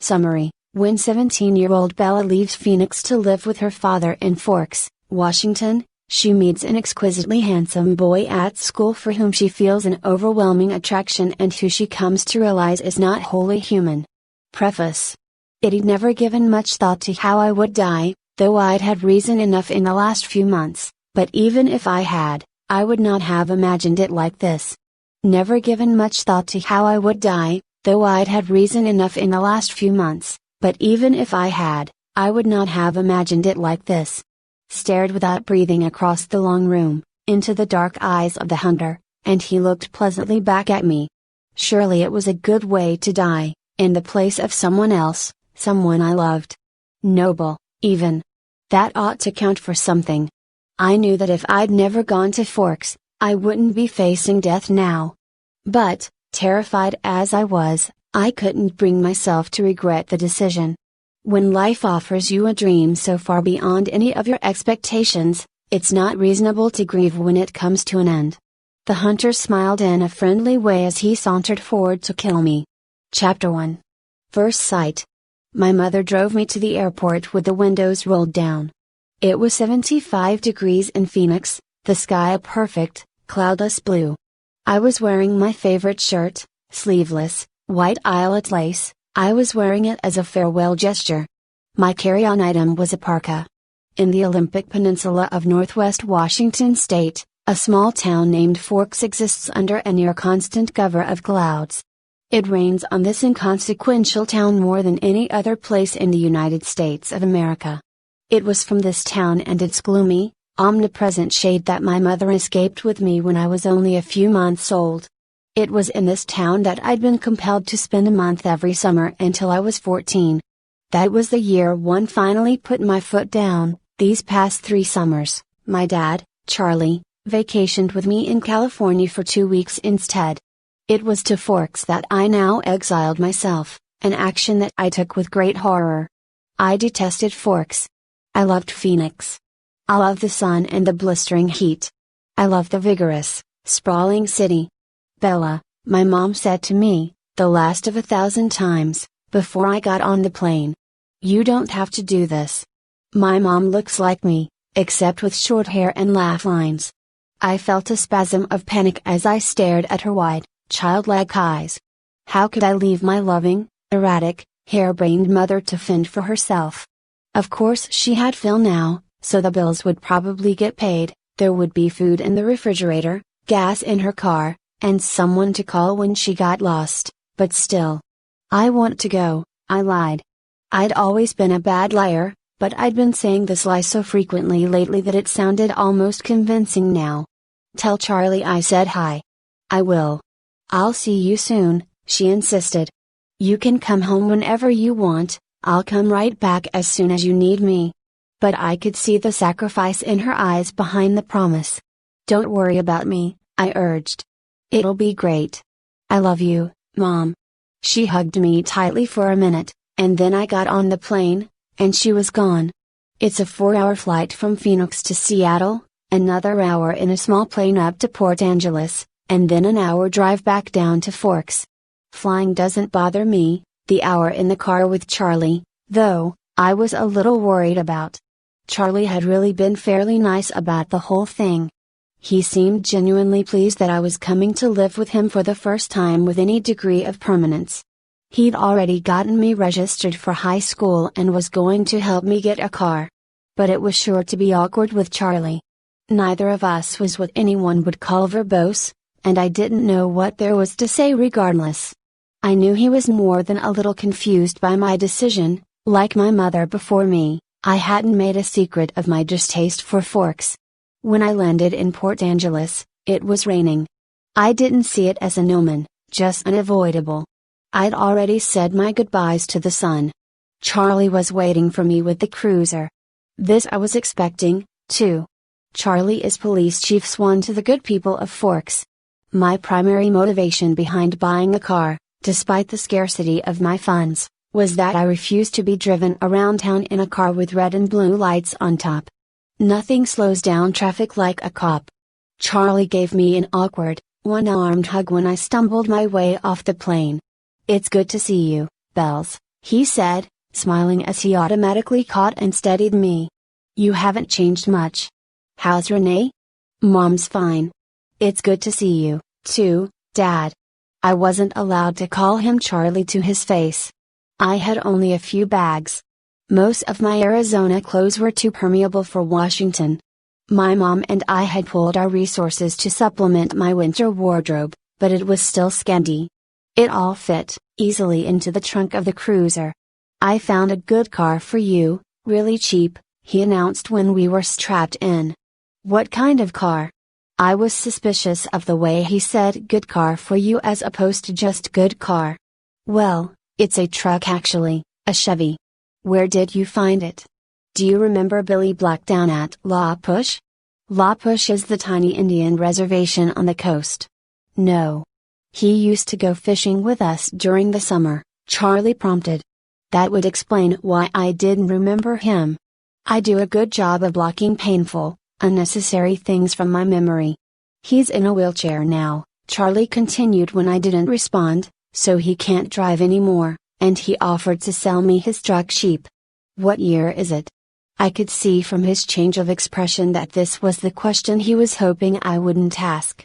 Summary: when 17-year-old Bella leaves Phoenix to live with her father in Forks, Washington, she meets an exquisitely handsome boy at school for whom she feels an overwhelming attraction and who she comes to realize is not wholly human. Preface: I'd never given much thought to how I would die, though I'd had reason enough in the last few months, but even if I had, I would not have imagined it like this. Never given much thought to how I would die, though I'd had reason enough in the last few months, but even if I had, I would not have imagined it like this. Stared without breathing across the long room, into the dark eyes of the hunter, and he looked pleasantly back at me. Surely it was a good way to die, in the place of someone else, someone I loved. Noble, even. That ought to count for something. I knew that if I'd never gone to Forks, I wouldn't be facing death now. But, terrified as I was, I couldn't bring myself to regret the decision. When life offers you a dream so far beyond any of your expectations, it's not reasonable to grieve when it comes to an end. The hunter smiled in a friendly way as he sauntered forward to kill me. Chapter 1. First sight. My mother drove me to the airport with the windows rolled down. It was 75 degrees in Phoenix, the sky a perfect, cloudless blue. I was wearing my favorite shirt, sleeveless, white eyelet lace. I was wearing it as a farewell gesture. My carry-on item was a parka. In the Olympic Peninsula of northwest Washington state, a small town named Forks exists under a near constant cover of clouds. It rains on this inconsequential town more than any other place in the United States of America. It was from this town and its gloomy, omnipresent shade that my mother escaped with me when I was only a few months old. It was in this town that I'd been compelled to spend a month every summer until I was 14. That was the year one finally put my foot down. These past 3 summers, my dad, Charlie, vacationed with me in California for 2 weeks instead. It was to Forks that I now exiled myself, an action that I took with great horror. I detested Forks. I loved Phoenix. I loved the sun and the blistering heat. I loved the vigorous, sprawling city. Bella, my mom said to me, the last of 1,000 times, before I got on the plane. You don't have to do this. My mom looks like me, except with short hair and laugh lines. I felt a spasm of panic as I stared at her wide, childlike eyes. How could I leave my loving, erratic, harebrained mother to fend for herself? Of course she had Phil now, so the bills would probably get paid, there would be food in the refrigerator, gas in her car, and someone to call when she got lost, but still. I want to go, I lied. I'd always been a bad liar, but I'd been saying this lie so frequently lately that it sounded almost convincing now. Tell Charlie I said hi. I will. I'll see you soon, she insisted. You can come home whenever you want, I'll come right back as soon as you need me. But I could see the sacrifice in her eyes behind the promise. Don't worry about me, I urged. It'll be great. I love you, Mom. She hugged me tightly for a minute, and then I got on the plane, and she was gone. It's a 4-hour flight from Phoenix to Seattle, another hour in a small plane up to Port Angeles, and then an hour drive back down to Forks. Flying doesn't bother me, the hour in the car with Charlie, though, I was a little worried about. Charlie had really been fairly nice about the whole thing. He seemed genuinely pleased that I was coming to live with him for the first time with any degree of permanence. He'd already gotten me registered for high school and was going to help me get a car. But it was sure to be awkward with Charlie. Neither of us was what anyone would call verbose, and I didn't know what there was to say regardless. I knew he was more than a little confused by my decision. Like my mother before me, I hadn't made a secret of my distaste for Forks. When I landed in Port Angeles, it was raining. I didn't see it as an omen, just unavoidable. I'd already said my goodbyes to the sun. Charlie was waiting for me with the cruiser. This I was expecting, too. Charlie is police chief sworn to the good people of Forks. My primary motivation behind buying a car, despite the scarcity of my funds, was that I refused to be driven around town in a car with red and blue lights on top. Nothing slows down traffic like a cop. Charlie gave me an awkward, one-armed hug when I stumbled my way off the plane. It's good to see you, Bells, he said, smiling as he automatically caught and steadied me. You haven't changed much. How's Renee? Mom's fine. It's good to see you, too, Dad. I wasn't allowed to call him Charlie to his face. I had only a few bags. Most of my Arizona clothes were too permeable for Washington. My mom and I had pooled our resources to supplement my winter wardrobe, but it was still scanty. It all fit easily into the trunk of the cruiser. I found a good car for you, really cheap, he announced when we were strapped in. What kind of car? I was suspicious of the way he said good car for you as opposed to just good car. Well, it's a truck actually, a Chevy. Where did you find it? Do you remember Billy Black down at La Push? La Push is the tiny Indian reservation on the coast. No. He used to go fishing with us during the summer, Charlie prompted. That would explain why I didn't remember him. I do a good job of blocking painful, unnecessary things from my memory. He's in a wheelchair now, Charlie continued when I didn't respond, so he can't drive anymore, and he offered to sell me his truck cheap. What year is it? I could see from his change of expression that this was the question he was hoping I wouldn't ask.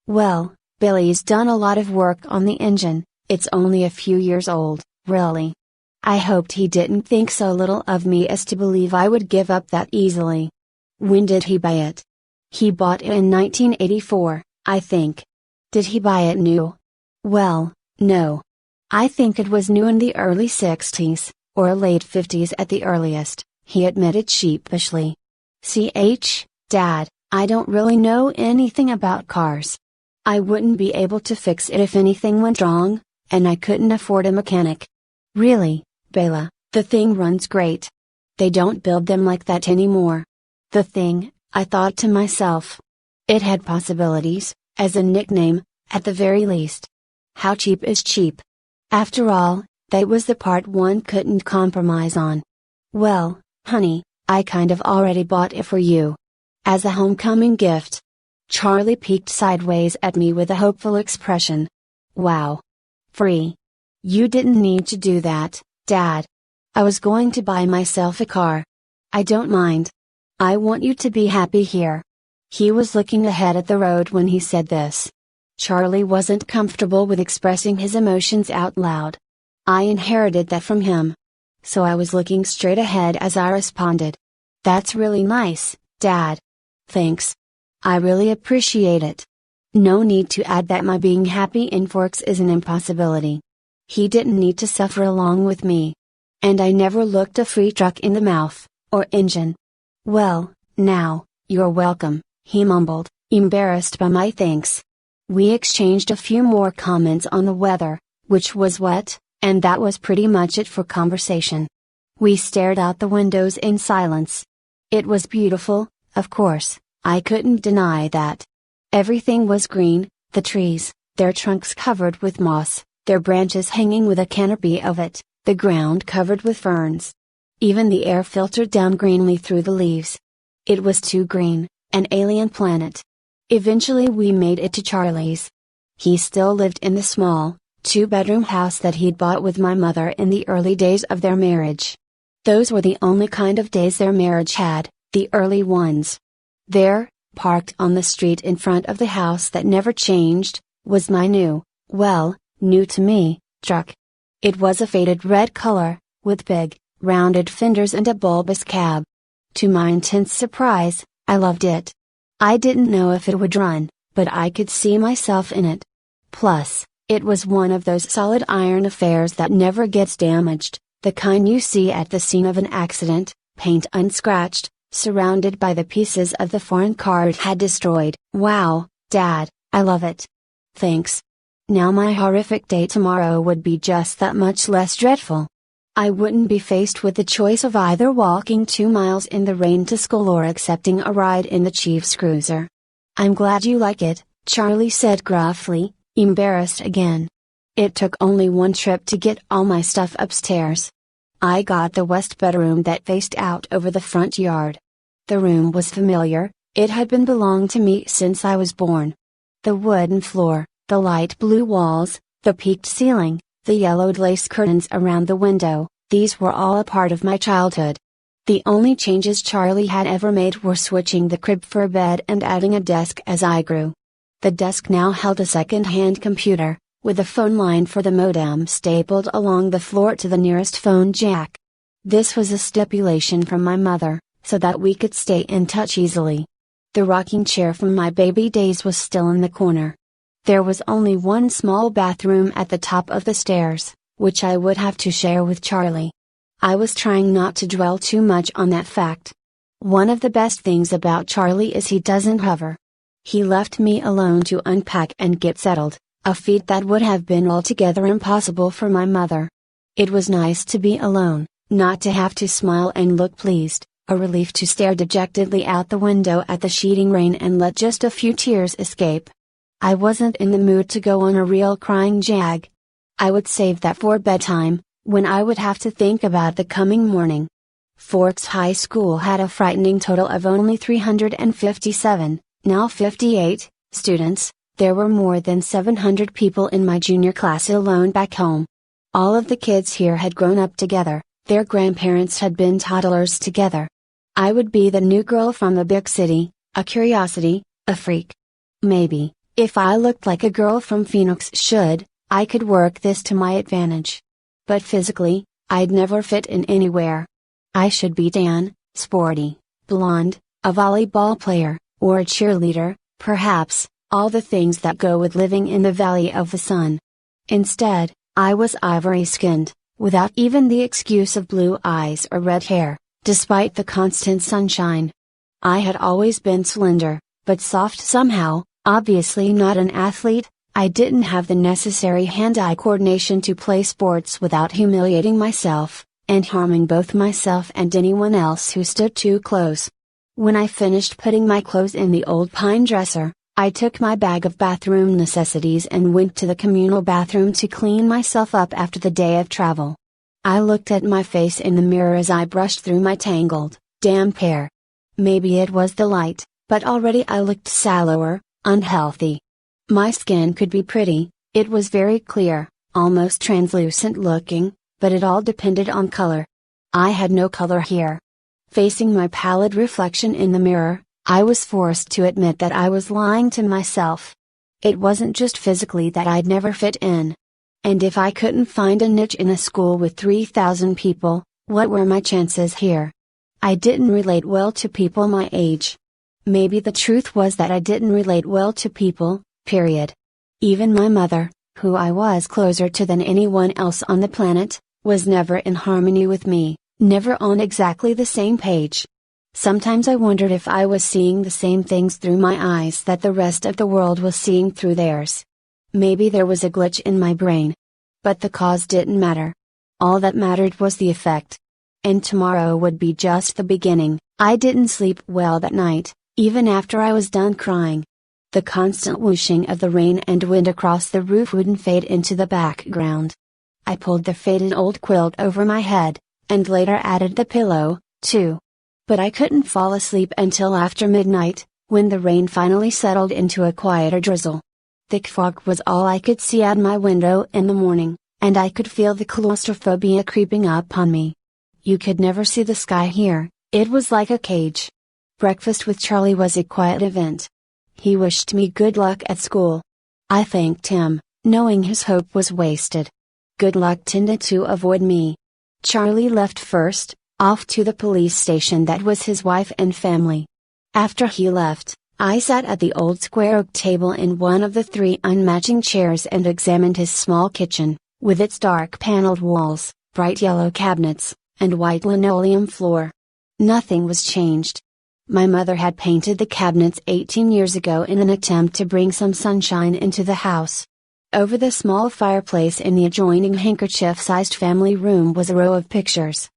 Well, Billy's done a lot of work on the engine, it's only a few years old, really. I hoped he didn't think so little of me as to believe I would give up that easily. When did he buy it? He bought it in 1984, I think. Did he buy it new? Well, no. I think it was new in the early 60s, or late 50s at the earliest, he admitted sheepishly. Dad, I don't really know anything about cars. I wouldn't be able to fix it if anything went wrong, and I couldn't afford a mechanic. Really, Bela, the thing runs great. They don't build them like that anymore. The thing, I thought to myself. It had possibilities, as a nickname, at the very least. How cheap is cheap? After all, that was the part one couldn't compromise on. Well, honey, I kind of already bought it for you. As a homecoming gift. Charlie peeked sideways at me with a hopeful expression. Wow. Free. You didn't need to do that, Dad. I was going to buy myself a car. I don't mind. I want you to be happy here. He was looking ahead at the road when he said this. Charlie wasn't comfortable with expressing his emotions out loud. I inherited that from him. So I was looking straight ahead as I responded. That's really nice, Dad. Thanks. I really appreciate it. No need to add that my being happy in Forks is an impossibility. He didn't need to suffer along with me. And I never looked a free truck in the mouth, or engine. Well, now, you're welcome, he mumbled, embarrassed by my thanks. We exchanged a few more comments on the weather, which was wet, and that was pretty much it for conversation. We stared out the windows in silence. It was beautiful, of course, I couldn't deny that. Everything was green, the trees, their trunks covered with moss, their branches hanging with a canopy of it, the ground covered with ferns. Even the air filtered down greenly through the leaves. It was too green, an alien planet. Eventually we made it to Charlie's. He still lived in the small, two-bedroom house that he'd bought with my mother in the early days of their marriage. Those were the only kind of days their marriage had, the early ones. There, parked on the street in front of the house that never changed, was my new to me, truck. It was a faded red color, with big, rounded fenders and a bulbous cab. To my intense surprise, I loved it. I didn't know if it would run, but I could see myself in it. Plus, it was one of those solid iron affairs that never gets damaged, the kind you see at the scene of an accident, paint unscratched, surrounded by the pieces of the foreign car it had destroyed. Wow, Dad, I love it. Thanks. Now my horrific day tomorrow would be just that much less dreadful. I wouldn't be faced with the choice of either walking 2 miles in the rain to school or accepting a ride in the Chief's cruiser. I'm glad you like it, Charlie said gruffly, embarrassed again. It took only one trip to get all my stuff upstairs. I got the west bedroom that faced out over the front yard. The room was familiar, it had been belonged to me since I was born. The wooden floor, the light blue walls, the peaked ceiling, the yellowed lace curtains around the window, These were all a part of my childhood. The only changes Charlie had ever made were switching the crib for a bed and adding a desk as I grew. The desk now held a second-hand computer, with a phone line for the modem stapled along the floor to the nearest phone jack. This was a stipulation from my mother, so that we could stay in touch easily. The rocking chair from my baby days was still in the corner. There was only one small bathroom at the top of the stairs, which I would have to share with Charlie. I was trying not to dwell too much on that fact. One of the best things about Charlie is he doesn't hover. He left me alone to unpack and get settled, a feat that would have been altogether impossible for my mother. It was nice to be alone, not to have to smile and look pleased, a relief to stare dejectedly out the window at the sheeting rain and let just a few tears escape. I wasn't in the mood to go on a real crying jag. I would save that for bedtime, when I would have to think about the coming morning. Forks High School had a frightening total of only 357, now 58, students. There were more than 700 people in my junior class alone back home. All of the kids here had grown up together, their grandparents had been toddlers together. I would be the new girl from the big city, a curiosity, a freak. Maybe, if I looked like a girl from Phoenix should, I could work this to my advantage. But physically, I'd never fit in anywhere. I should be tan, sporty, blonde, a volleyball player, or a cheerleader, perhaps, all the things that go with living in the Valley of the Sun. Instead, I was ivory-skinned, without even the excuse of blue eyes or red hair, despite the constant sunshine. I had always been slender, but soft somehow. Obviously not an athlete, I didn't have the necessary hand-eye coordination to play sports without humiliating myself, and harming both myself and anyone else who stood too close. When I finished putting my clothes in the old pine dresser, I took my bag of bathroom necessities and went to the communal bathroom to clean myself up after the day of travel. I looked at my face in the mirror as I brushed through my tangled, damp hair. Maybe it was the light, but already I looked sallower, unhealthy. My skin could be pretty, it was very clear, almost translucent looking, but it all depended on color. I had no color here. Facing my pallid reflection in the mirror, I was forced to admit that I was lying to myself. It wasn't just physically that I'd never fit in. And if I couldn't find a niche in a school with 3,000 people, what were my chances here? I didn't relate well to people my age. Maybe the truth was that I didn't relate well to people, period. Even my mother, who I was closer to than anyone else on the planet, was never in harmony with me, never on exactly the same page. Sometimes I wondered if I was seeing the same things through my eyes that the rest of the world was seeing through theirs. Maybe there was a glitch in my brain. But the cause didn't matter. All that mattered was the effect. And tomorrow would be just the beginning. I didn't sleep well that night, even after I was done crying. The constant whooshing of the rain and wind across the roof wouldn't fade into the background. I pulled the faded old quilt over my head, and later added the pillow, too. But I couldn't fall asleep until after midnight, when the rain finally settled into a quieter drizzle. Thick fog was all I could see out my window in the morning, and I could feel the claustrophobia creeping up on me. You could never see the sky here, it was like a cage. Breakfast with Charlie was a quiet event. He wished me good luck at school. I thanked him, knowing his hope was wasted. Good luck tended to avoid me. Charlie left first, off to the police station that was his wife and family. After he left, I sat at the old square oak table in one of the 3 unmatching chairs and examined his small kitchen, with its dark paneled walls, bright yellow cabinets, and white linoleum floor. Nothing was changed. My mother had painted the cabinets 18 years ago in an attempt to bring some sunshine into the house. Over the small fireplace in the adjoining handkerchief-sized family room was a row of pictures.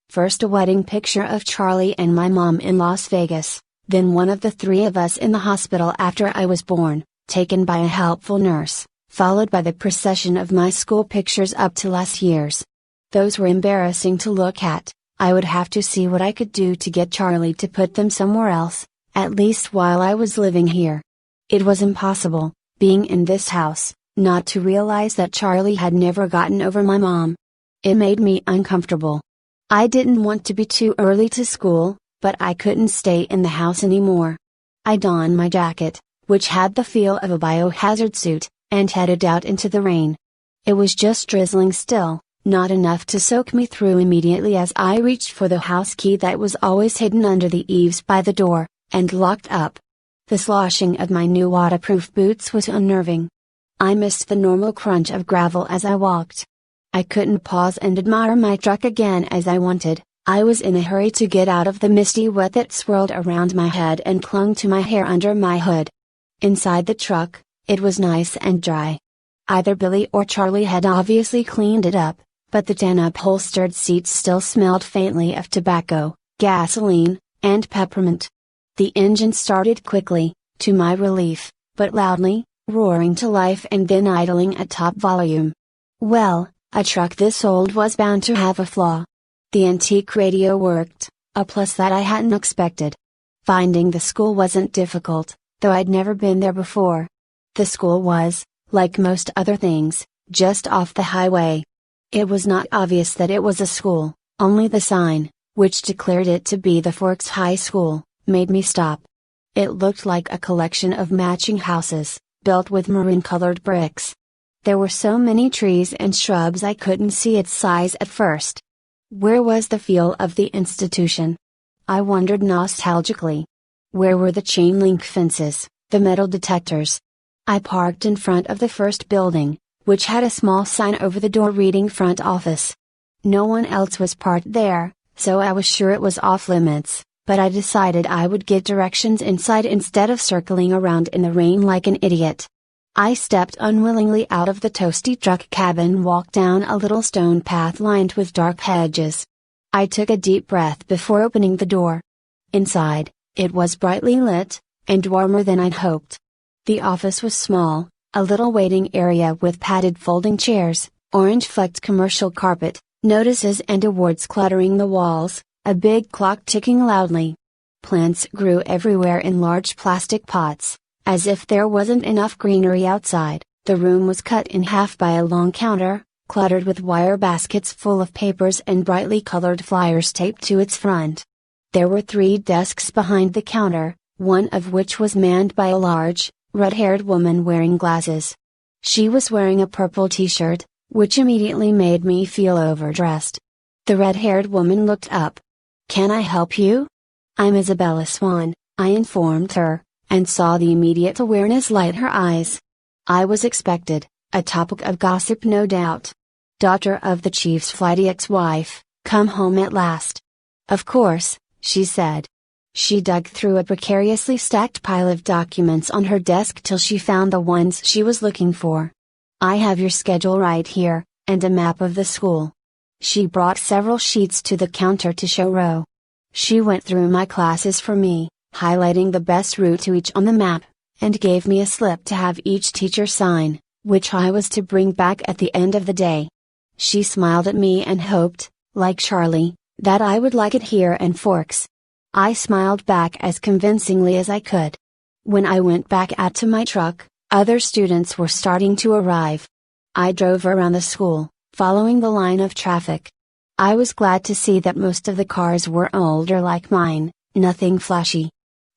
First a wedding picture of Charlie and my mom in Las Vegas, then one of the 3 of us in the hospital after I was born, taken by a helpful nurse, followed by the procession of my school pictures up to last year's. Those were embarrassing to look at. I would have to see what I could do to get Charlie to put them somewhere else, at least while I was living here. It was impossible, being in this house, not to realize that Charlie had never gotten over my mom. It made me uncomfortable. I didn't want to be too early to school, but I couldn't stay in the house anymore. I donned my jacket, which had the feel of a biohazard suit, and headed out into the rain. It was just drizzling still, not enough to soak me through immediately as I reached for the house key that was always hidden under the eaves by the door, and locked up. The sloshing of my new waterproof boots was unnerving. I missed the normal crunch of gravel as I walked. I couldn't pause and admire my truck again as I wanted. I was in a hurry to get out of the misty wet that swirled around my head and clung to my hair under my hood. Inside the truck, it was nice and dry. Either Billy or Charlie had obviously cleaned it up, but the tan upholstered seats still smelled faintly of tobacco, gasoline, and peppermint. The engine started quickly, to my relief, but loudly, roaring to life and then idling at top volume. Well, a truck this old was bound to have a flaw. The antique radio worked, a plus that I hadn't expected. Finding the school wasn't difficult, though I'd never been there before. The school was, like most other things, just off the highway. It was not obvious that it was a school, only the sign, which declared it to be the Forks High School, made me stop. It looked like a collection of matching houses, built with maroon-colored bricks. There were so many trees and shrubs I couldn't see its size at first. Where was the feel of the institution? I wondered nostalgically. Where were the chain-link fences, the metal detectors? I parked in front of the first building, which had a small sign over the door reading front office. No one else was parked there, so I was sure it was off limits, but I decided I would get directions inside instead of circling around in the rain like an idiot. I stepped unwillingly out of the toasty truck cab and walked down a little stone path lined with dark hedges. I took a deep breath before opening the door. Inside, it was brightly lit, and warmer than I'd hoped. The office was small, a little waiting area with padded folding chairs, orange-flecked commercial carpet, notices and awards cluttering the walls, a big clock ticking loudly. Plants grew everywhere in large plastic pots. As if there wasn't enough greenery outside, the room was cut in half by a long counter, cluttered with wire baskets full of papers and brightly colored flyers taped to its front. There were 3 desks behind the counter, one of which was manned by a large, red-haired woman wearing glasses. She was wearing a purple t-shirt, which immediately made me feel overdressed. The red-haired woman looked up. "Can I help you?" "I'm Isabella Swan," I informed her, and saw the immediate awareness light her eyes. I was expected, a topic of gossip no doubt. Daughter of the chief's flighty ex-wife, come home at last. "Of course," she said. She dug through a precariously stacked pile of documents on her desk till she found the ones she was looking for. "I have your schedule right here, and a map of the school." She brought several sheets to the counter to show Ro. She went through my classes for me, highlighting the best route to each on the map, and gave me a slip to have each teacher sign, which I was to bring back at the end of the day. She smiled at me and hoped, like Charlie, that I would like it here in Forks. I smiled back as convincingly as I could. When I went back out to my truck, other students were starting to arrive. I drove around the school, following the line of traffic. I was glad to see that most of the cars were older like mine, nothing flashy.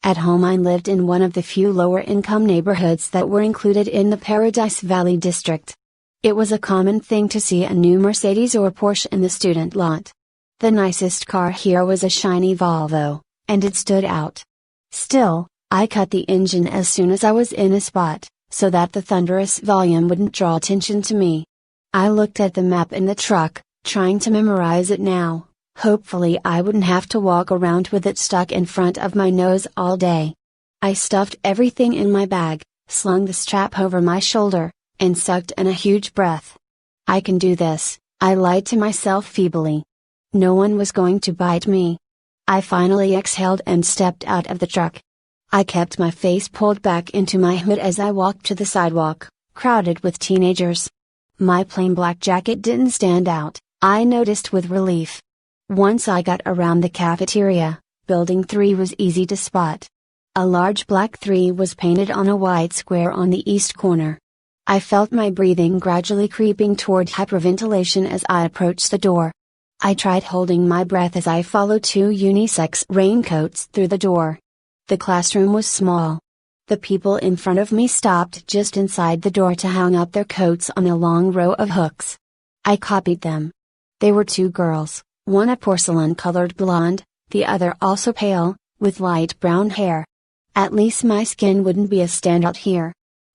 At home I lived in one of the few lower-income neighborhoods that were included in the Paradise Valley district. It was a common thing to see a new Mercedes or Porsche in the student lot. The nicest car here was a shiny Volvo, and it stood out. Still, I cut the engine as soon as I was in a spot, so that the thunderous volume wouldn't draw attention to me. I looked at the map in the truck, trying to memorize it now. Hopefully I wouldn't have to walk around with it stuck in front of my nose all day. I stuffed everything in my bag, slung the strap over my shoulder, and sucked in a huge breath. "I can do this," I lied to myself feebly. No one was going to bite me. I finally exhaled and stepped out of the truck. I kept my face pulled back into my hood as I walked to the sidewalk, crowded with teenagers. My plain black jacket didn't stand out, I noticed with relief. Once I got around the cafeteria, Building 3 was easy to spot. A large black 3 was painted on a white square on the east corner. I felt my breathing gradually creeping toward hyperventilation as I approached the door. I tried holding my breath as I followed two unisex raincoats through the door. The classroom was small. The people in front of me stopped just inside the door to hang up their coats on a long row of hooks. I copied them. They were two girls, one a porcelain-colored blonde, the other also pale, with light brown hair. At least my skin wouldn't be a standout here.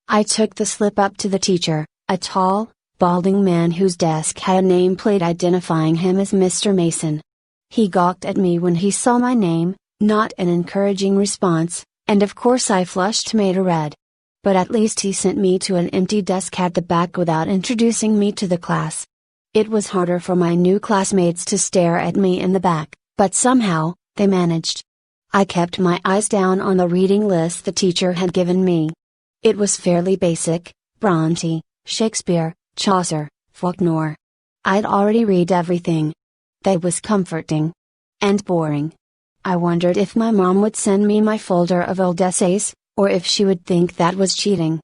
I took the slip up to the teacher, a tall, balding man whose desk had a nameplate identifying him as Mr. Mason. He gawked at me when he saw my name, not an encouraging response, and of course I flushed tomato red. But at least he sent me to an empty desk at the back without introducing me to the class. It was harder for my new classmates to stare at me in the back, but somehow, they managed. I kept my eyes down on the reading list the teacher had given me. It was fairly basic: Bronte, Shakespeare, Chaucer, Faulkner. I'd already read everything. That was comforting. And boring. I wondered if my mom would send me my folder of old essays, or if she would think that was cheating.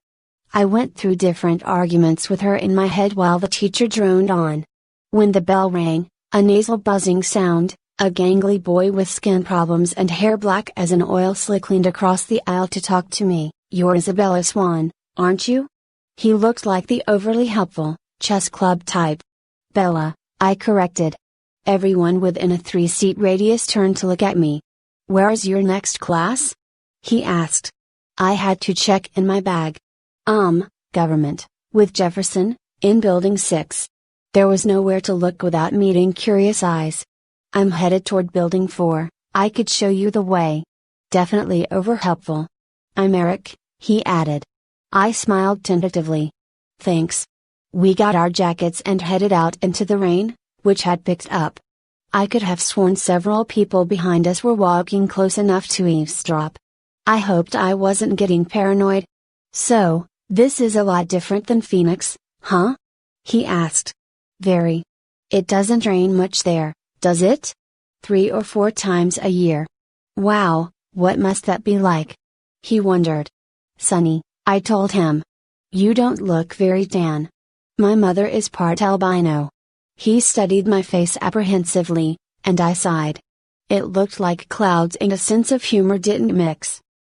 I went through different arguments with her in my head while the teacher droned on. When the bell rang, a nasal buzzing sound, a gangly boy with skin problems and hair black as an oil slick leaned across the aisle to talk to me. "You're Isabella Swan, aren't you?" He looked like the overly helpful, chess club type. "Bella," I corrected. Everyone within a 3-seat radius turned to look at me. "Where is your next class?" he asked. I had to check in my bag. Government, with Jefferson, in Building 6. There was nowhere to look without meeting curious eyes. "I'm headed toward Building 4, I could show you the way." Definitely over-helpful. "I'm Eric," he added. I smiled tentatively. "Thanks." We got our jackets and headed out into the rain, which had picked up. I could have sworn several people behind us were walking close enough to eavesdrop. I hoped I wasn't getting paranoid. "So, this is a lot different than Phoenix, huh?" he asked. "Very. It doesn't rain much there, does it?" 3 or 4 times a year. "Wow, what must that be like?" he wondered. "Sunny," I told him. "You don't look very tan." "My mother is part albino." He studied my face apprehensively, and I sighed. It looked like clouds and a sense of humor didn't mix.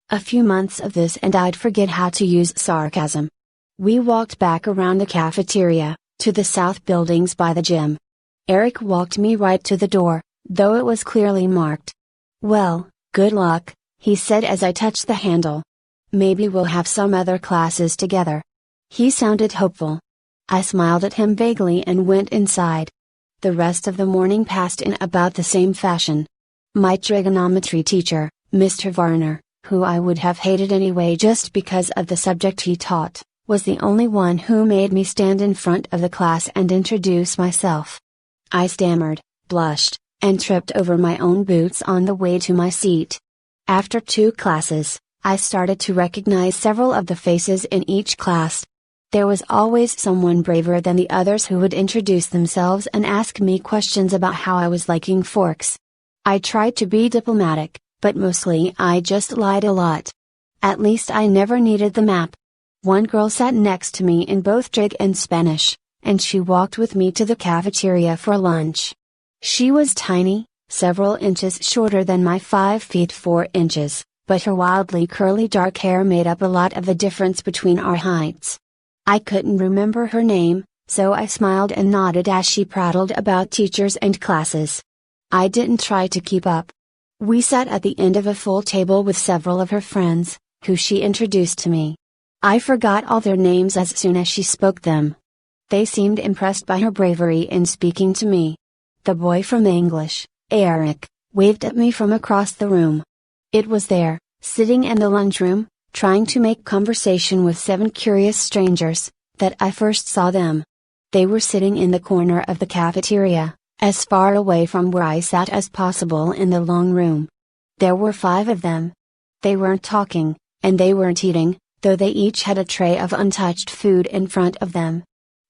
A few months of this and I'd forget how to use sarcasm. We walked back around the cafeteria, to the south buildings by the gym. Eric walked me right to the door, though it was clearly marked. "Well, good luck," he said as I touched the handle. "Maybe we'll have some other classes together." He sounded hopeful. I smiled at him vaguely and went inside. The rest of the morning passed in about the same fashion. My trigonometry teacher, Mr. Varner, who I would have hated anyway just because of the subject he taught, was the only one who made me stand in front of the class and introduce myself. I stammered, blushed, and tripped over my own boots on the way to my seat. After 2 classes, I started to recognize several of the faces in each class. There was always someone braver than the others who would introduce themselves and ask me questions about how I was liking forks. I tried to be diplomatic, but mostly I just lied a lot. At least I never needed the map. One girl sat next to me in both Trig and Spanish, and she walked with me to the cafeteria for lunch. She was tiny, several inches shorter than my 5 feet 4 inches, but her wildly curly dark hair made up a lot of the difference between our heights. I couldn't remember her name, so I smiled and nodded as she prattled about teachers and classes. I didn't try to keep up. We sat at the end of a full table with several of her friends, who she introduced to me. I forgot all their names as soon as she spoke them. They seemed impressed by her bravery in speaking to me. The boy from English, Eric, waved at me from across the room. It was there, sitting in the lunchroom, trying to make conversation with 7 curious strangers, that I first saw them. They were sitting in the corner of the cafeteria, as far away from where I sat as possible in the long room. There were 5 of them. They weren't talking, and they weren't eating, though they each had a tray of untouched food in front of them.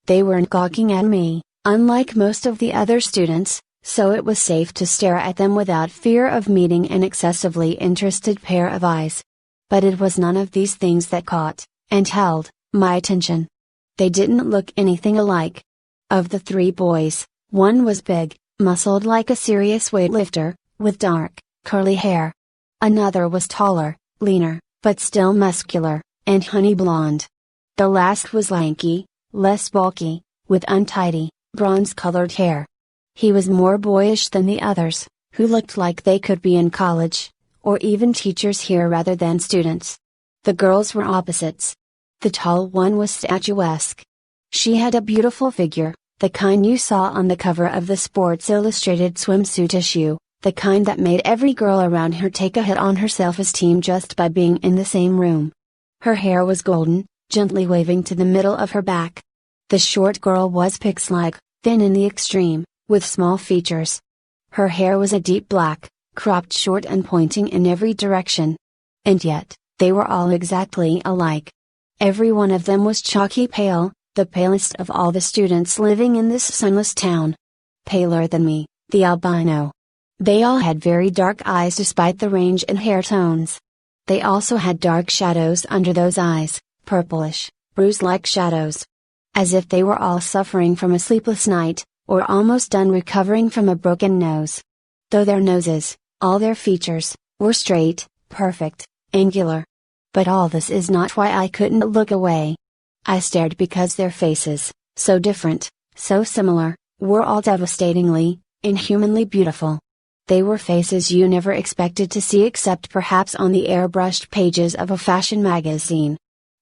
They weren't gawking at me, unlike most of the other students, so it was safe to stare at them without fear of meeting an excessively interested pair of eyes. But it was none of these things that caught, and held, my attention. They didn't look anything alike. Of the three boys, one was big, muscled like a serious weightlifter, with dark, curly hair. Another was taller, leaner, but still muscular, and honey blonde. The last was lanky, less bulky, with untidy, bronze-colored hair. He was more boyish than the others, who looked like they could be in college, or even teachers here rather than students. The girls were opposites. The tall one was statuesque. She had a beautiful figure, the kind you saw on the cover of the Sports Illustrated swimsuit issue, the kind that made every girl around her take a hit on her self-esteem just by being in the same room. Her hair was golden, gently waving to the middle of her back. The short girl was pix-like, thin in the extreme, with small features. Her hair was a deep black, cropped short and pointing in every direction. And yet, they were all exactly alike. Every one of them was chalky pale, the palest of all the students living in this sunless town. Paler than me, the albino. They all had very dark eyes despite the range in hair tones. They also had dark shadows under those eyes, purplish, bruise-like shadows. As if they were all suffering from a sleepless night, or almost done recovering from a broken nose. Though their noses, all their features, were straight, perfect, angular. But all this is not why I couldn't look away. I stared because their faces, so different, so similar, were all devastatingly, inhumanly beautiful. They were faces you never expected to see except perhaps on the airbrushed pages of a fashion magazine.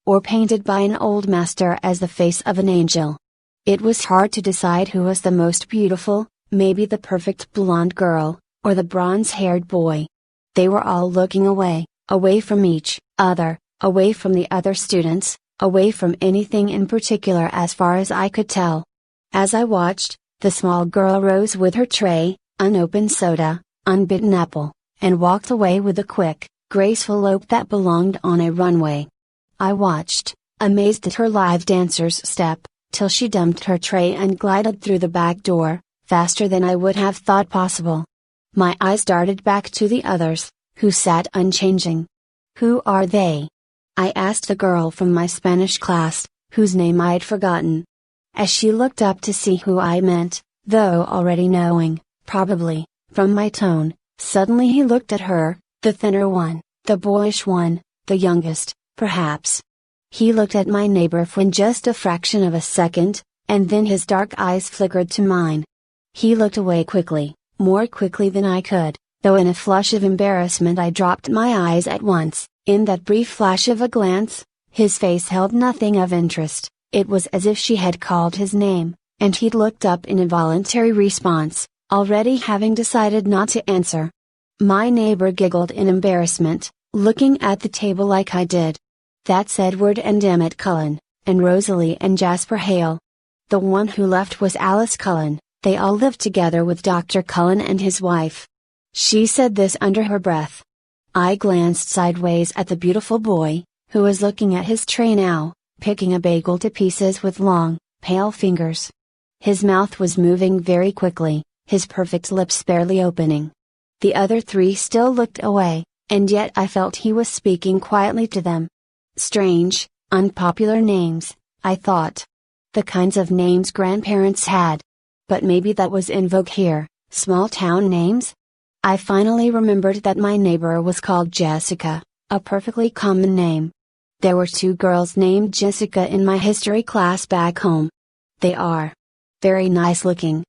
Or painted by an old master as the face of an angel. It was hard to decide who was the most beautiful, maybe the perfect blonde girl, or the bronze-haired boy. They were all looking away, away from each other, away from the other students, away from anything in particular as far as I could tell. As I watched, the small girl rose with her tray, unopened soda, unbitten apple, and walked away with a quick, graceful lope that belonged on a runway. I watched, amazed at her lithe dancer's step, till she dumped her tray and glided through the back door, faster than I would have thought possible. My eyes darted back to the others, who sat unchanging. "Who are they?" I asked the girl from my Spanish class, whose name I'd forgotten. As she looked up to see who I meant, though already knowing, probably, from my tone, suddenly he looked at her, the thinner one, the boyish one, the youngest, perhaps. He looked at my neighbor for just a fraction of a second, and then his dark eyes flickered to mine. He looked away quickly, more quickly than I could, though in a flush of embarrassment I dropped my eyes at once. In that brief flash of a glance, his face held nothing of interest. It was as if she had called his name, and he'd looked up in a voluntary response, already having decided not to answer. My neighbor giggled in embarrassment, looking at the table like I did. "That's Edward and Emmett Cullen, and Rosalie and Jasper Hale." The one who left was Alice Cullen. They all lived together with Dr. Cullen and his wife. She said this under her breath. I glanced sideways at the beautiful boy, who was looking at his tray now, picking a bagel to pieces with long, pale fingers. His mouth was moving very quickly, his perfect lips barely opening. The other three still looked away, and yet I felt he was speaking quietly to them. Strange, unpopular names, I thought. The kinds of names grandparents had. But maybe that was in vogue here, small town names? I finally remembered that my neighbor was called Jessica, a perfectly common name. There were 2 girls named Jessica in my history class back home. They are very nice looking.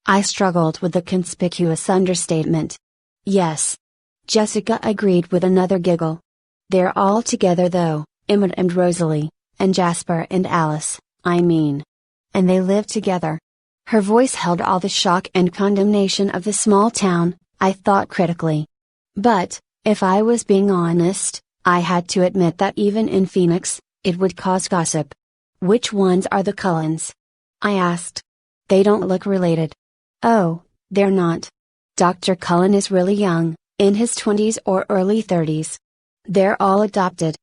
I struggled with the conspicuous understatement. Yes. Jessica agreed with another giggle. They're all together though, Emmett and Rosalie, and Jasper and Alice, I mean. And they live together. Her voice held all the shock and condemnation of the small town, I thought critically. But, if I was being honest, I had to admit that even in Phoenix, it would cause gossip. "Which ones are the Cullens?" I asked. "They don't look related." "Oh, they're not. Dr. Cullen is really young, in his 20s or early 30s. They're all adopted.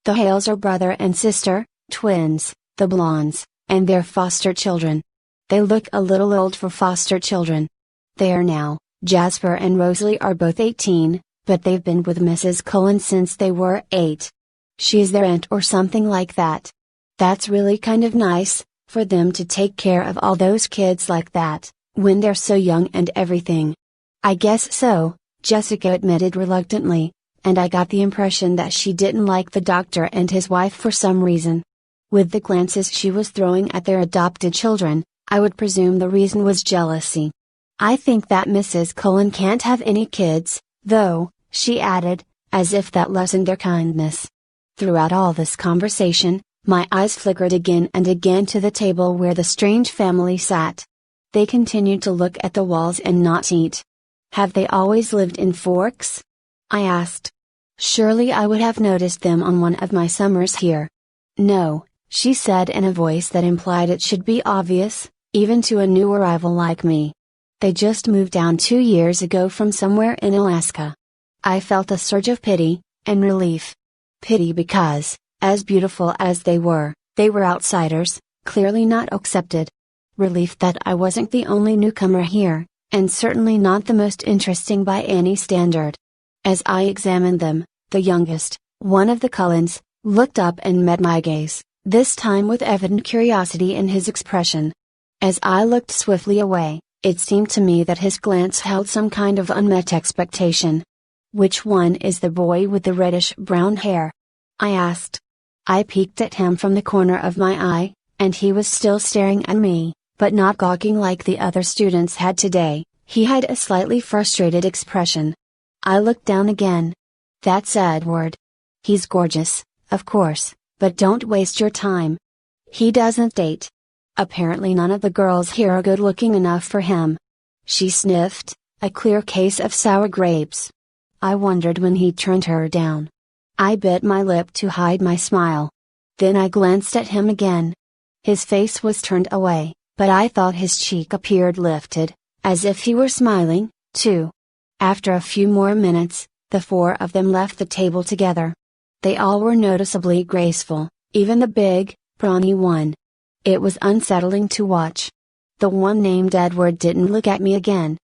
The Hales are brother and sister, twins, the Blondes, and they're foster children. They look a little old for foster children. They are now, Jasper and Rosalie are both 18, but they've been with Mrs. Cullen since they were 8. She's their aunt or something like that. That's really kind of nice, for them to take care of all those kids like that, when they're so young and everything. I guess so, Jessica admitted reluctantly, and I got the impression that she didn't like the doctor and his wife for some reason. With the glances she was throwing at their adopted children, I would presume the reason was jealousy. I think that Mrs. Cullen can't have any kids, though, she added, as if that lessened their kindness. Throughout all this conversation, my eyes flickered again and again to the table where the strange family sat. They continued to look at the walls and not eat. Have they always lived in Forks? I asked. Surely I would have noticed them on one of my summers here. No, she said in a voice that implied it should be obvious, even to a new arrival like me. They just moved down 2 years ago from somewhere in Alaska. I felt a surge of pity, and relief. Pity because, as beautiful as they were outsiders, clearly not accepted. Relief that I wasn't the only newcomer here, and certainly not the most interesting by any standard. As I examined them, the youngest, one of the Cullens, looked up and met my gaze, this time with evident curiosity in his expression. As I looked swiftly away, it seemed to me that his glance held some kind of unmet expectation. Which one is the boy with the reddish-brown hair? I asked. I peeked at him from the corner of my eye, and he was still staring at me, but not gawking like the other students had today. He had a slightly frustrated expression. I looked down again. That's Edward. He's gorgeous, of course, but don't waste your time. He doesn't date. Apparently none of the girls here are good looking enough for him. She sniffed, a clear case of sour grapes. I wondered when he turned her down. I bit my lip to hide my smile. Then I glanced at him again. His face was turned away, but I thought his cheek appeared lifted, as if he were smiling, too. After a few more minutes, the 4 of them left the table together. They all were noticeably graceful, even the big, brawny one. It was unsettling to watch. The one named Edward didn't look at me again.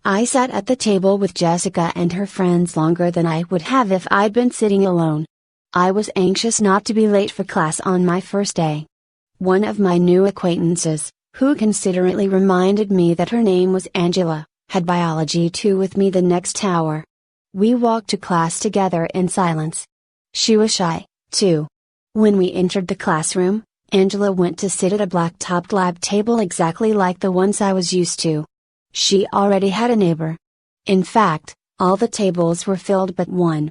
I sat at the table with Jessica and her friends longer than I would have if I'd been sitting alone. I was anxious not to be late for class on my first day. One of my new acquaintances, who considerately reminded me that her name was Angela, had biology 2 with me the next hour. We walked to class together in silence. She was shy, too. When we entered the classroom, Angela went to sit at a black-topped lab table exactly like the ones I was used to. She already had a neighbor. In fact, all the tables were filled but one.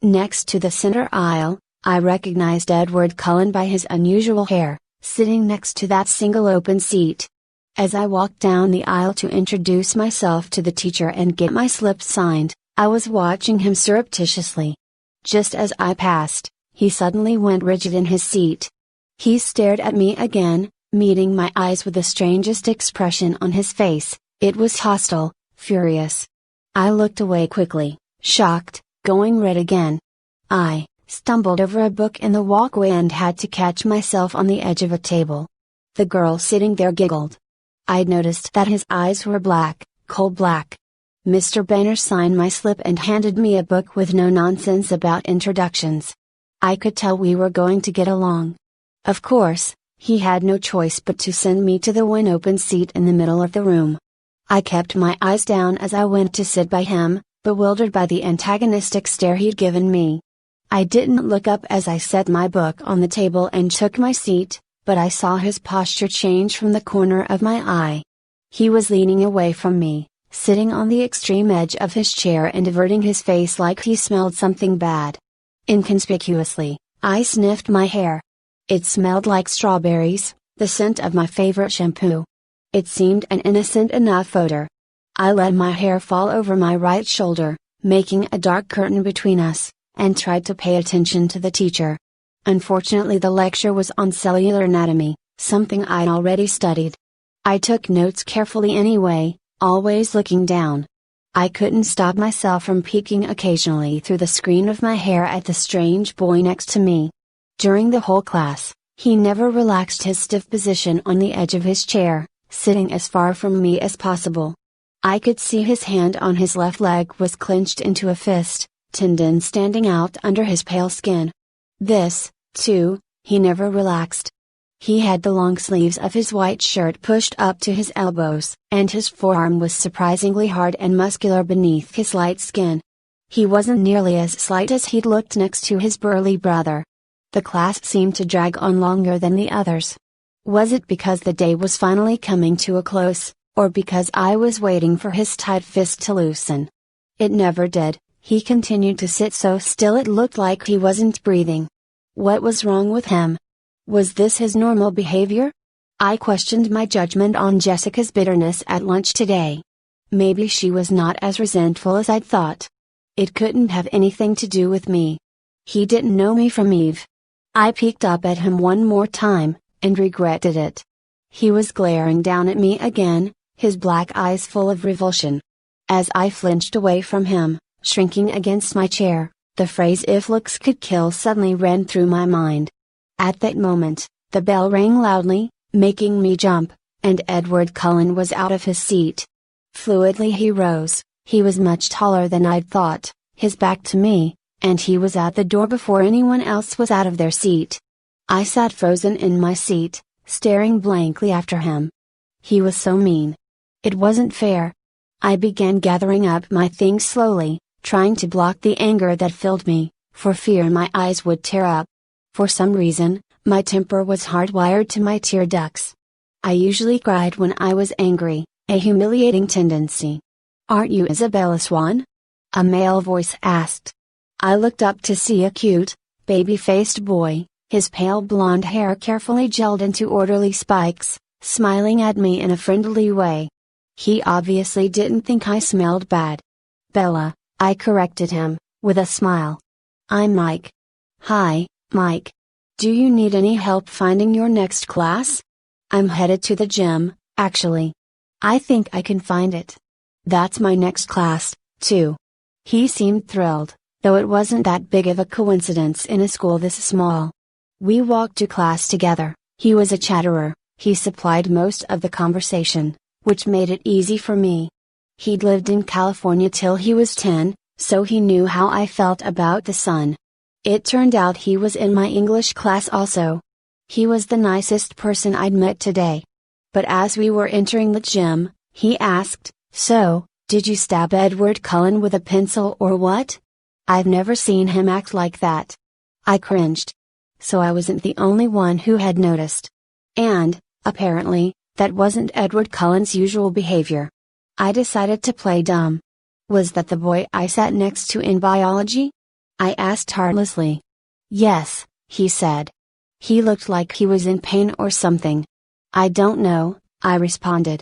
Next to the center aisle, I recognized Edward Cullen by his unusual hair, sitting next to that single open seat. As I walked down the aisle to introduce myself to the teacher and get my slip signed, I was watching him surreptitiously. Just as I passed, he suddenly went rigid in his seat. He stared at me again, meeting my eyes with the strangest expression on his face. It was hostile, furious. I looked away quickly, shocked, going red again. I stumbled over a book in the walkway and had to catch myself on the edge of a table. The girl sitting there giggled. I'd noticed that his eyes were black, coal black. Mr. Banner signed my slip and handed me a book with no nonsense about introductions. I could tell we were going to get along. Of course, he had no choice but to send me to the one open seat in the middle of the room. I kept my eyes down as I went to sit by him, bewildered by the antagonistic stare he'd given me. I didn't look up as I set my book on the table and took my seat, but I saw his posture change from the corner of my eye. He was leaning away from me, sitting on the extreme edge of his chair and averting his face like he smelled something bad. Inconspicuously, I sniffed my hair. It smelled like strawberries, the scent of my favorite shampoo. It seemed an innocent enough odor. I let my hair fall over my right shoulder, making a dark curtain between us, and tried to pay attention to the teacher. Unfortunately, the lecture was on cellular anatomy, something I'd already studied. I took notes carefully anyway, always looking down. I couldn't stop myself from peeking occasionally through the screen of my hair at the strange boy next to me. During the whole class, he never relaxed his stiff position on the edge of his chair, sitting as far from me as possible. I could see his hand on his left leg was clenched into a fist, tendon standing out under his pale skin. This, too, he never relaxed. He had the long sleeves of his white shirt pushed up to his elbows, and his forearm was surprisingly hard and muscular beneath his light skin. He wasn't nearly as slight as he'd looked next to his burly brother. The class seemed to drag on longer than the others. Was it because the day was finally coming to a close, or because I was waiting for his tight fist to loosen? It never did. He continued to sit so still it looked like he wasn't breathing. What was wrong with him? Was this his normal behavior? I questioned my judgment on Jessica's bitterness at lunch today. Maybe she was not as resentful as I'd thought. It couldn't have anything to do with me. He didn't know me from Eve. I peeked up at him one more time, and regretted it. He was glaring down at me again, his black eyes full of revulsion. As I flinched away from him, shrinking against my chair, the phrase "if looks could kill" suddenly ran through my mind. At that moment, the bell rang loudly, making me jump, and Edward Cullen was out of his seat. Fluidly he rose. He was much taller than I'd thought, his back to me, and he was at the door before anyone else was out of their seat. I sat frozen in my seat, staring blankly after him. He was so mean. It wasn't fair. I began gathering up my things slowly, trying to block the anger that filled me, for fear my eyes would tear up. For some reason, my temper was hardwired to my tear ducts. I usually cried when I was angry, a humiliating tendency. "Aren't you Isabella Swan?" a male voice asked. I looked up to see a cute, baby-faced boy, his pale blonde hair carefully gelled into orderly spikes, smiling at me in a friendly way. He obviously didn't think I smelled bad. "Bella," I corrected him, with a smile. "I'm Mike." "Hi, Mike. Do you need any help finding your next class?" "I'm headed to the gym, actually. I think I can find it." "That's my next class, too." He seemed thrilled, though it wasn't that big of a coincidence in a school this small. We walked to class together. He was a chatterer. He supplied most of the conversation, which made it easy for me. He'd lived in California till he was 10, so he knew how I felt about the sun. It turned out he was in my English class also. He was the nicest person I'd met today. But as we were entering the gym, he asked, "So, did you stab Edward Cullen with a pencil or what?" I've never seen him act like that. I cringed. So I wasn't the only one who had noticed. And, apparently, that wasn't Edward Cullen's usual behavior. I decided to play dumb. "Was that the boy I sat next to in biology?" I asked heartlessly. "Yes," he said. "He looked like he was in pain or something." "I don't know," I responded.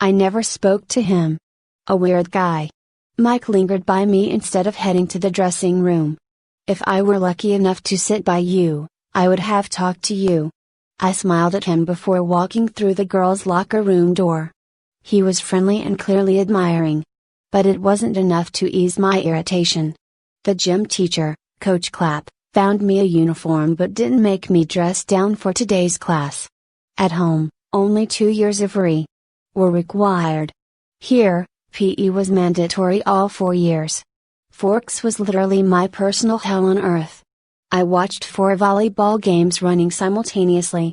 I never spoke to him. A weird guy. Mike lingered by me instead of heading to the dressing room. "If I were lucky enough to sit by you, I would have talked to you." I smiled at him before walking through the girls' locker room door. He was friendly and clearly admiring. But it wasn't enough to ease my irritation. The gym teacher, Coach Clapp, found me a uniform but didn't make me dress down for today's class. At home, only 2 years of RE were required. Here, PE was mandatory all 4 years. Forks was literally my personal hell on earth. I watched 4 volleyball games running simultaneously.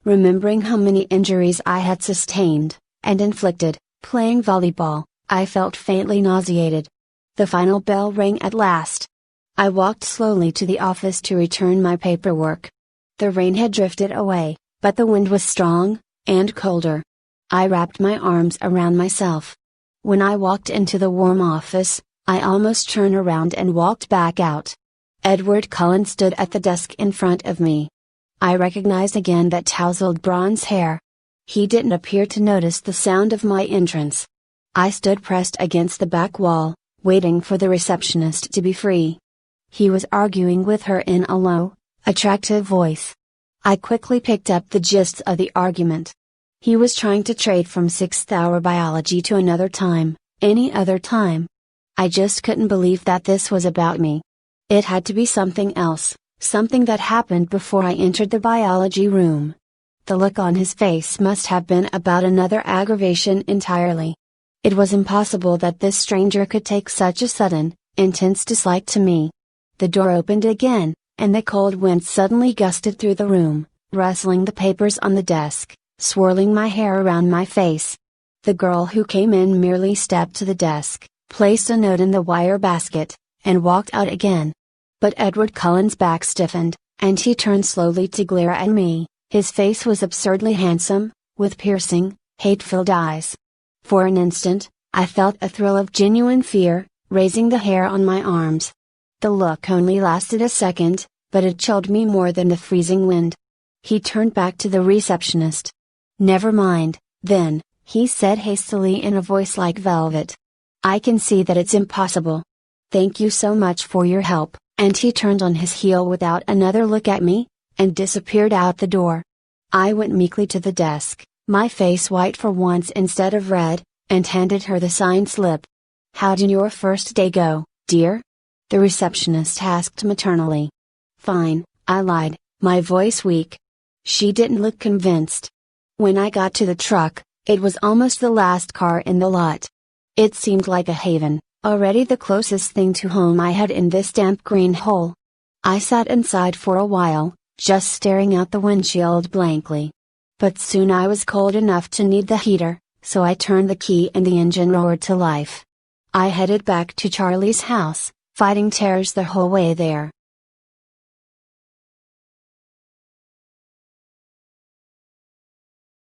Remembering how many injuries I had sustained, and inflicted, playing volleyball, I felt faintly nauseated. The final bell rang at last. I walked slowly to the office to return my paperwork. The rain had drifted away, but the wind was strong, and colder. I wrapped my arms around myself. When I walked into the warm office, I almost turned around and walked back out. Edward Cullen stood at the desk in front of me. I recognized again that tousled bronze hair. He didn't appear to notice the sound of my entrance. I stood pressed against the back wall, waiting for the receptionist to be free. He was arguing with her in a low, attractive voice. I quickly picked up the gist of the argument. He was trying to trade from 6th hour biology to another time, any other time. I just couldn't believe that this was about me. It had to be something else, something that happened before I entered the biology room. The look on his face must have been about another aggravation entirely. It was impossible that this stranger could take such a sudden, intense dislike to me. The door opened again, and the cold wind suddenly gusted through the room, rustling the papers on the desk, swirling my hair around my face. The girl who came in merely stepped to the desk, placed a note in the wire basket, and walked out again. But Edward Cullen's back stiffened, and he turned slowly to glare at me. His face was absurdly handsome, with piercing, hate-filled eyes. For an instant, I felt a thrill of genuine fear, raising the hair on my arms. The look only lasted a second, but it chilled me more than the freezing wind. He turned back to the receptionist. "Never mind, then," he said hastily in a voice like velvet. "I can see that it's impossible. Thank you so much for your help," and he turned on his heel without another look at me, and disappeared out the door. I went meekly to the desk, my face white for once instead of red, and handed her the signed slip. "How did your first day go, dear?" the receptionist asked maternally. "Fine," I lied, my voice weak. She didn't look convinced. When I got to the truck, it was almost the last car in the lot. It seemed like a haven, already the closest thing to home I had in this damp green hole. I sat inside for a while, just staring out the windshield blankly. But soon I was cold enough to need the heater, so I turned the key and the engine roared to life. I headed back to Charlie's house, fighting terrors the whole way there.